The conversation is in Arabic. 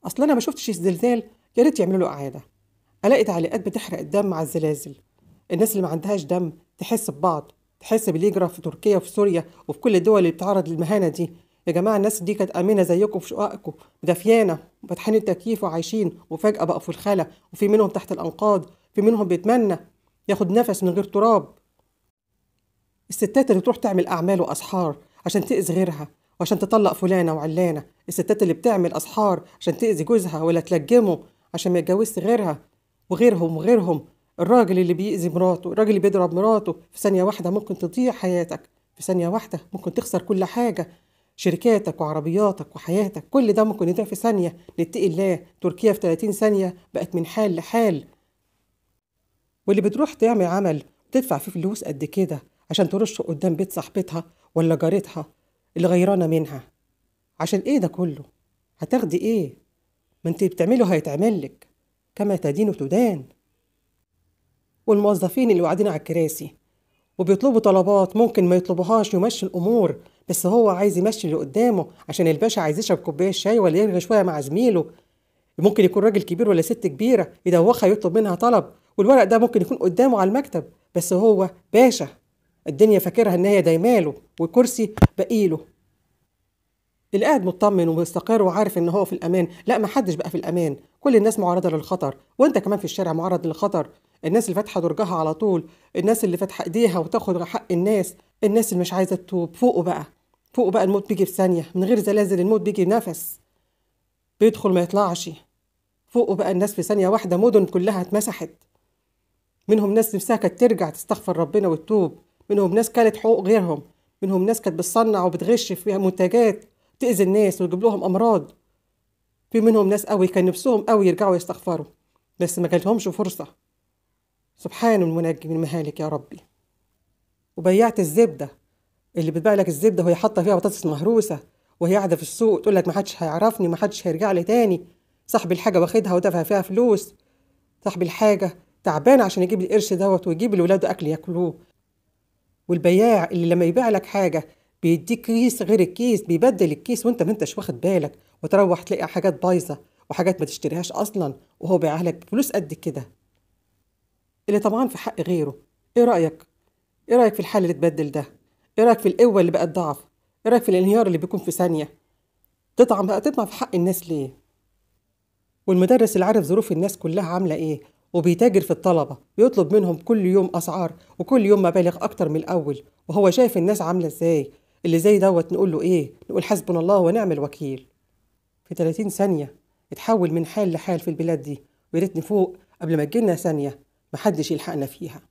اصل انا ما شفتش الزلزال، يا ريت يعملوا له اعاده. الاقي تعليقات بتحرق الدم مع الزلازل. الناس اللي ما عندهاش دم تحس ببعض، تحس باللي يجرى في تركيا وفي سوريا وفي كل الدول اللي بتعرض للمهانه دي. يا جماعه الناس دي كانت امنه زيكم في شققكم، دافيانه وفاتحين التكييف وعايشين، وفجاه بقوا في الخلا، وفي منهم تحت الانقاض، في منهم بيتمنى ياخد نفس من غير تراب. الستات اللي تروح تعمل أعمال وأسحار عشان تأذي غيرها، وعشان تطلق فلانة وعلانة. الستات اللي بتعمل أسحار عشان تأذي جوزها ولا تلجمه عشان ما يتجوزش غيرها، وغيرهم. الراجل اللي بيأذي مراته، الراجل اللي بيضرب مراته، في ثانية واحدة ممكن تضيع حياتك، في ثانية واحدة ممكن تخسر كل حاجة، شركاتك وعربياتك وحياتك، كل ده ممكن يضيع في ثانية. نتقي الله، تركيا في 30 ثانية بقت من حال لحال. واللي بتروح تعمل عمل وتدفع فيه فلوس قد كده عشان ترشه قدام بيت صاحبتها ولا جارتها اللي غيرانة منها، عشان ايه ده كله؟ هتاخدي ايه؟ ما انت بتعمله هيتعملك، كما تدين تدان. والموظفين اللي قاعدين على الكراسي وبيطلبوا طلبات ممكن ما يطلبوهاش يمشي الامور، بس هو عايز يمشي اللي قدامه عشان الباشا عايز يشرب كوبايه شاي ولا يرغي شويه مع زميله. ممكن يكون راجل كبير ولا ست كبيره يدوخها يطلب منها طلب، والورق ده ممكن يكون قدامه على المكتب، بس هو باشا، الدنيا فاكرها ان هي دايماله والكرسي بقيله. اللي قاعد مطمن ومستقر وعارف ان هو في الامان، لا ما حدش بقى في الامان، كل الناس معرضه للخطر، وانت كمان في الشارع معرض للخطر. الناس اللي فاتحه درجها على طول، الناس اللي فاتحه ايديها وتاخد حق الناس، الناس اللي مش عايزه تتوب. فوقوا بقى، فوقوا بقى، الموت بيجي في ثانيه من غير زلازل، الموت بيجي بنفس بيدخل ما يطلعش. فوقوا بقى، الناس في ثانيه واحده مدن كلها اتمسحت، منهم ناس نفسها كانت ترجع تستغفر ربنا وتتوب، منهم ناس كانت حقوق غيرهم، منهم ناس كانت بتصنع وبتغش فيها منتجات تأذي الناس وتجيب لهم أمراض. في منهم ناس قوي كان نفسهم قوي يرجعوا يستغفروا، بس ما جالهمش فرصة. سبحان المنجي من المهالك يا ربي. وبيعت الزبدة اللي بتبيع لك الزبدة وهي حاطة فيها بطاطس مهروسة، وهي قاعدة في السوق تقول لك ما حدش هيعرفني، ما حدش هيرجع لي تاني. صاحب الحاجة واخدها ودفع فيها فلوس، صاحب الحاجة تعبان عشان يجيب القرش دوت ويجيب لولاده أكل ياكلوه. والبياع اللي لما يبيع لك حاجة بيديك كيس غير الكيس، بيبدل الكيس وانت ما انتش واخد بالك، وتروح تلاقي حاجات بايظة وحاجات ما تشتريهاش أصلا وهو بيعها لك بفلوس قد كده، اللي طبعا في حق غيره. ايه رأيك؟ ايه رأيك في الحال اللي اتبدل ده؟ ايه رأيك في القوة اللي بقت ضعف؟ ايه رأيك في الانهيار اللي بيكون في ثانية؟ تطعم بقى، تطمع في حق الناس ليه؟ والمدرس اللي عارف ظروف الناس كلها عاملة ايه وبيتاجر في الطلبة، بيطلب منهم كل يوم أسعار وكل يوم مبالغ أكتر من الأول، وهو شايف الناس عاملة ازاي. اللي زي دوت نقول له ايه؟ نقول حسبنا الله ونعم الوكيل. في 30 ثانية اتحول من حال لحال في البلاد دي، ويا ريت نفوق قبل ما تجيلنا ثانية محدش يلحقنا فيها.